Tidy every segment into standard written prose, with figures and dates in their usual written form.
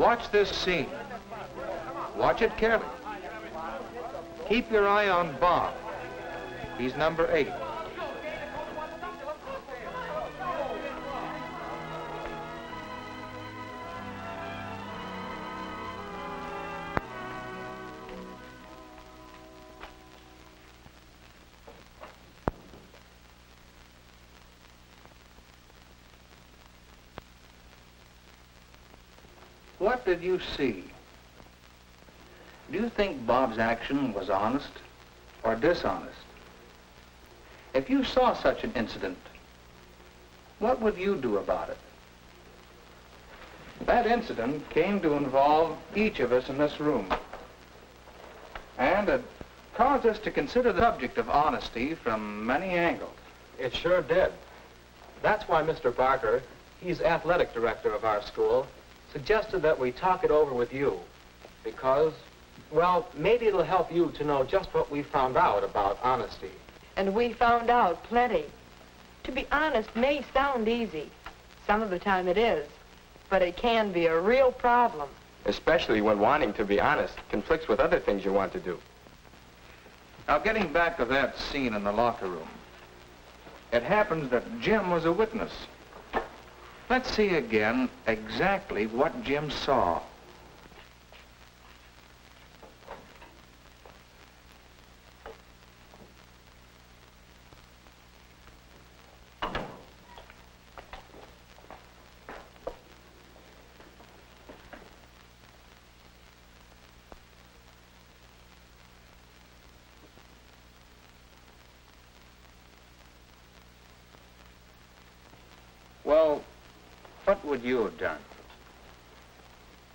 Watch this scene. Watch it carefully. Keep your eye on Bob. He's number 8. What did you see? Do you think Bob's action was honest or dishonest? If you saw such an incident, what would you do about it? That incident came to involve each of us in this room. And it caused us to consider the subject of honesty from many angles. It sure did. That's why Mr. Barker, he's athletic director of our school, suggested that we talk it over with you. Because, well, maybe it'll help you to know just what we found out about honesty. And we found out plenty. To be honest may sound easy. Some of the time it is. But it can be a real problem. Especially when wanting to be honest conflicts with other things you want to do. Now, getting back to that scene in the locker room, it happens that Jim was a witness. Let's see again exactly what Jim saw. Well, what would you have done?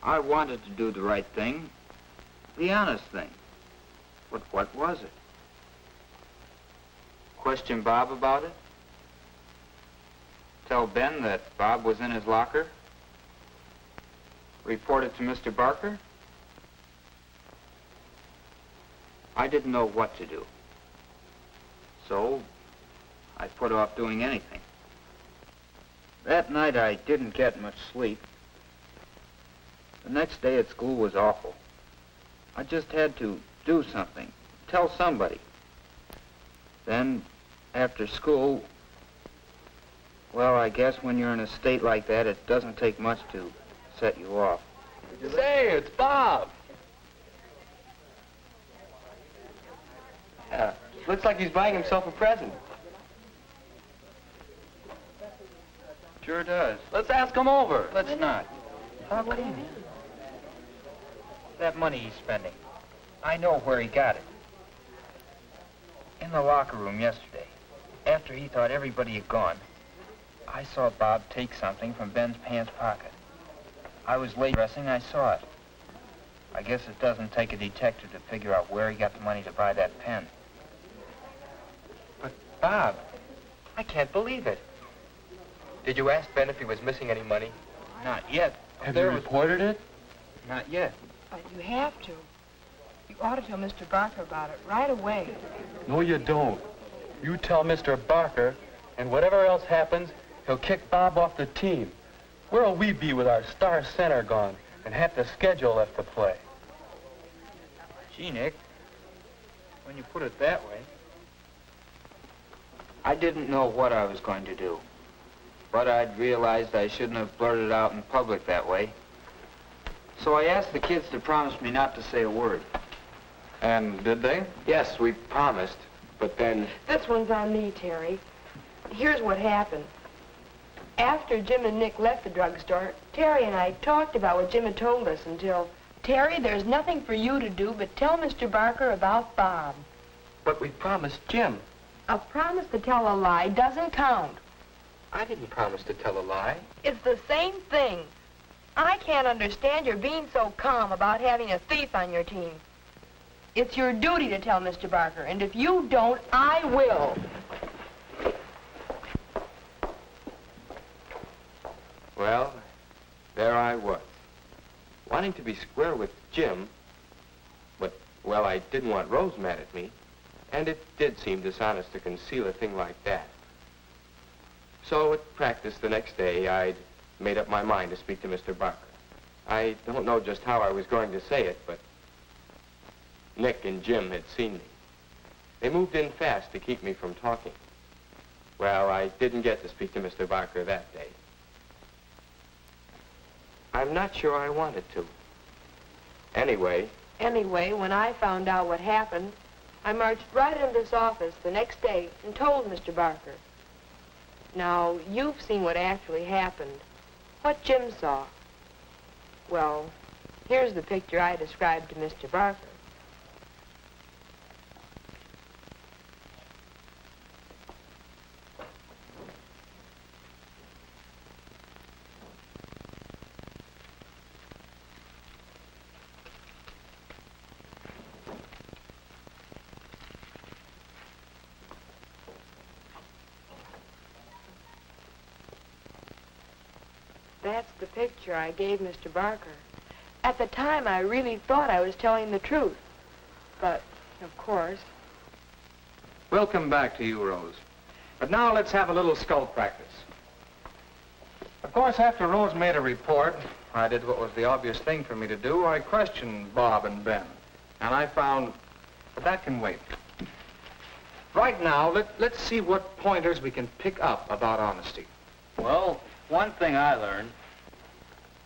I wanted to do the right thing, the honest thing. But what was it? Question Bob about it? Tell Ben that Bob was in his locker? Report it to Mr. Barker? I didn't know what to do. So, I put off doing anything. That night I didn't get much sleep. The next day at school was awful. I just had to do something, tell somebody. Then, after school, well, I guess when you're in a state like that, it doesn't take much to set you off. Say, it's Bob. Yeah, looks like he's buying himself a present. Sure does. Let's ask him over. Let's not. How come? That money he's spending, I know where he got it. In the locker room yesterday, after he thought everybody had gone, I saw Bob take something from Ben's pants pocket. I was late dressing, I saw it. I guess it doesn't take a detective to figure out where he got the money to buy that pen. But, Bob, I can't believe it. Did you ask Ben if he was missing any money? Not yet. Have you reported it? Not yet. But you have to. You ought to tell Mr. Barker about it right away. No, you don't. You tell Mr. Barker, and whatever else happens, he'll kick Bob off the team. Where'll we be with our star center gone and half the schedule left to play? Gee, Nick, when you put it that way. I didn't know what I was going to do. But I'd realized I shouldn't have blurted it out in public that way. So I asked the kids to promise me not to say a word. And did they? Yes, we promised, but then... This one's on me, Terry. Here's what happened. After Jim and Nick left the drugstore, Terry and I talked about what Jim had told us until, Terry, there's nothing for you to do but tell Mr. Barker about Bob. But we promised Jim. A promise to tell a lie doesn't count. I didn't promise to tell a lie. It's the same thing. I can't understand your being so calm about having a thief on your team. It's your duty to tell Mr. Barker, and if you don't, I will. Well, there I was, wanting to be square with Jim, but, well, I didn't want Rose mad at me, and it did seem dishonest to conceal a thing like that. So at practice the next day, I'd made up my mind to speak to Mr. Barker. I don't know just how I was going to say it, but Nick and Jim had seen me. They moved in fast to keep me from talking. Well, I didn't get to speak to Mr. Barker that day. I'm not sure I wanted to. Anyway, When I found out what happened, I marched right into this office the next day and told Mr. Barker. Now, you've seen what actually happened. What Jim saw. Well, here's the picture I described to Mr. Barker. That's the picture I gave Mr. Barker. At the time, I really thought I was telling the truth. But, of course... We'll come back to you, Rose. But now let's have a little skull practice. Of course, after Rose made a report, I did what was the obvious thing for me to do. I questioned Bob and Ben. And I found... But that can wait. Right now, let's see what pointers we can pick up about honesty. Well, one thing I learned,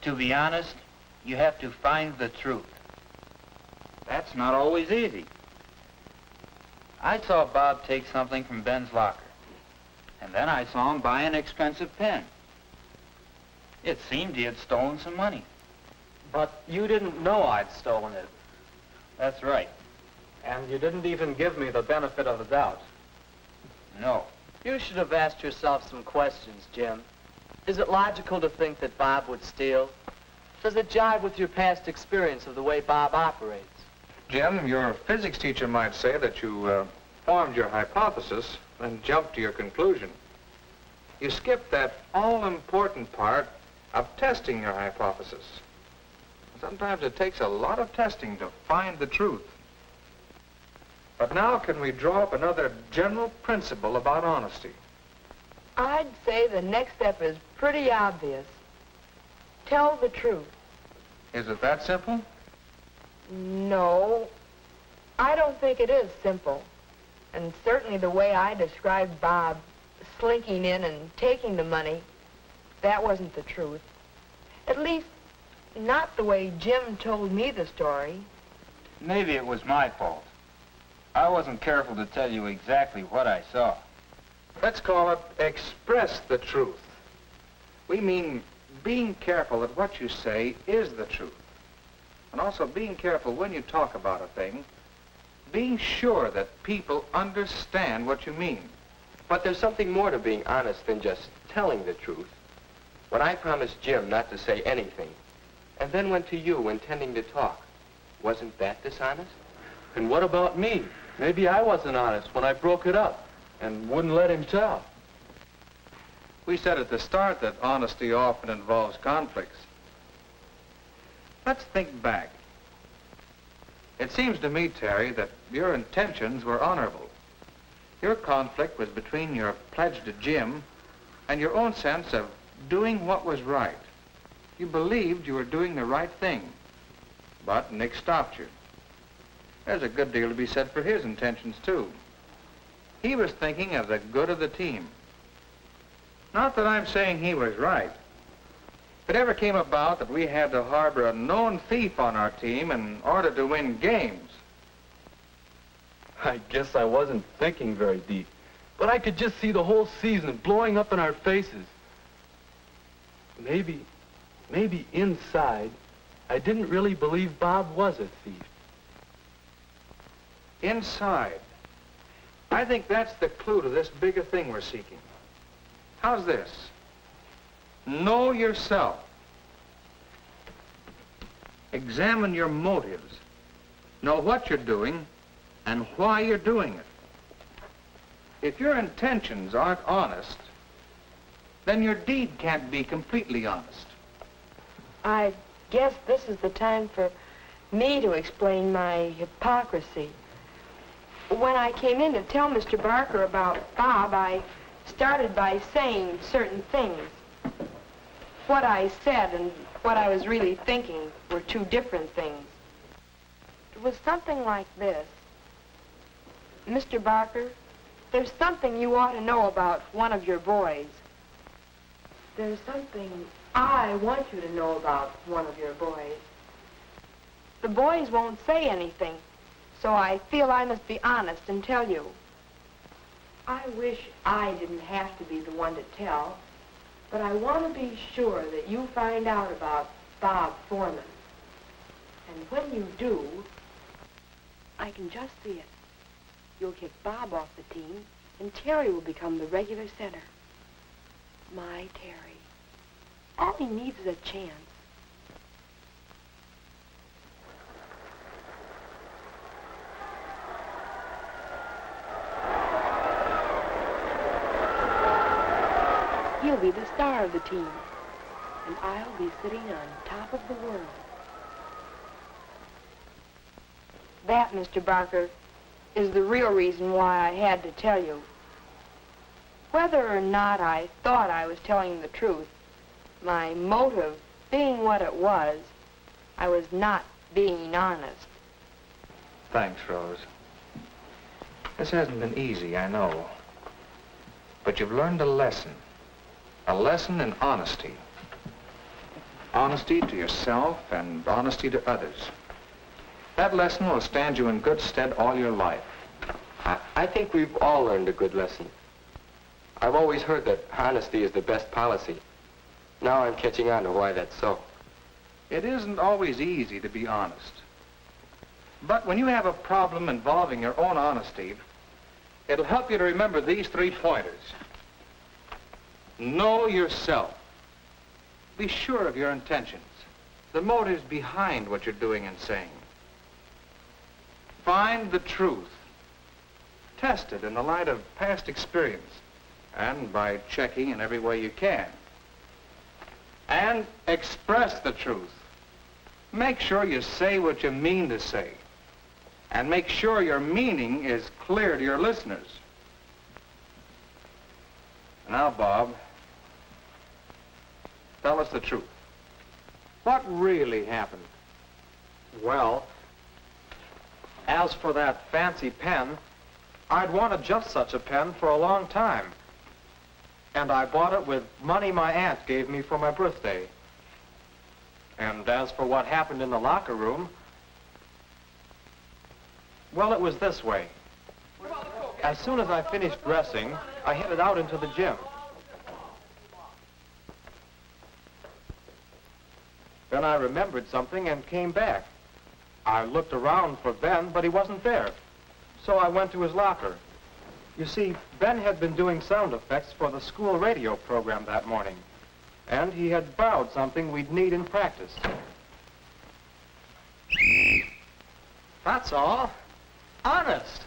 to be honest, you have to find the truth. That's not always easy. I saw Bob take something from Ben's locker, and then I saw him buy an expensive pen. It seemed he had stolen some money. But you didn't know I'd stolen it. That's right. And you didn't even give me the benefit of the doubt. No. You should have asked yourself some questions, Jim. Is it logical to think that Bob would steal? Does it jive with your past experience of the way Bob operates? Jim, your physics teacher might say that you formed your hypothesis, then jumped to your conclusion. You skipped that all-important part of testing your hypothesis. Sometimes it takes a lot of testing to find the truth. But now can we draw up another general principle about honesty? I'd say the next step is pretty obvious. Tell the truth. Is it that simple? No, I don't think it is simple. And certainly the way I described Bob slinking in and taking the money, that wasn't the truth. At least, not the way Jim told me the story. Maybe it was my fault. I wasn't careful to tell you exactly what I saw. Let's call it express the truth. We mean being careful that what you say is the truth. And also being careful when you talk about a thing, being sure that people understand what you mean. but there's something more to being honest than just telling the truth. When I promised Jim not to say anything, and then went to you intending to talk, wasn't that dishonest? And what about me? Maybe I wasn't honest when I broke it up and wouldn't let him tell. We said at the start that honesty often involves conflicts. Let's think back. It seems to me, Terry, that your intentions were honorable. Your conflict was between your pledge to Jim and your own sense of doing what was right. You believed you were doing the right thing, but Nick stopped you. There's a good deal to be said for his intentions, too. He was thinking of the good of the team. Not that I'm saying he was right. If it ever came about that we had to harbor a known thief on our team in order to win games, I guess I wasn't thinking very deep, but I could just see the whole season blowing up in our faces. Maybe inside, I didn't really believe Bob was a thief. inside, I think that's the clue to this bigger thing we're seeking. How's this? Know yourself. Examine your motives. Know what you're doing and why you're doing it. If your intentions aren't honest, then your deed can't be completely honest. I guess this is the time for me to explain my hypocrisy. When I came in to tell Mr. Barker about Bob, I started by saying certain things. What I said and what I was really thinking were two different things. It was something like this. Mr. Barker, there's something you ought to know about one of your boys. There's something I want you to know about one of your boys. The boys won't say anything, so I feel I must be honest and tell you. I wish I didn't have to be the one to tell, but I want to be sure that you find out about Bob Foreman. And when you do, I can just see it. You'll kick Bob off the team, and Terry will become the regular center. My Terry. All he needs is a chance. He'll be the star of the team, and I'll be sitting on top of the world. That, Mr. Barker, is the real reason why I had to tell you. Whether or not I thought I was telling the truth, my motive being what it was, I was not being honest. Thanks, Rose. This hasn't been easy, I know. But you've learned a lesson. A lesson in honesty. Honesty to yourself and honesty to others. That lesson will stand you in good stead all your life. I think we've all learned a good lesson. I've always heard that honesty is the best policy. Now I'm catching on to why that's so. It isn't always easy to be honest. But when you have a problem involving your own honesty, it'll help you to remember these 3 pointers. Know yourself. Be sure of your intentions, the motives behind what you're doing and saying. Find the truth. Test it in the light of past experience and by checking in every way you can. And express the truth. Make sure you say what you mean to say. And make sure your meaning is clear to your listeners. Now, Bob, tell us the truth. What really happened? Well, as for that fancy pen, I'd wanted just such a pen for a long time. And I bought it with money my aunt gave me for my birthday. And as for what happened in the locker room, well, it was this way. As soon as I finished dressing, I headed out into the gym. Then I remembered something and came back. I looked around for Ben, but he wasn't there. So I went to his locker. You see, Ben had been doing sound effects for the school radio program that morning. And he had borrowed something we'd need in practice. That's all. Honest.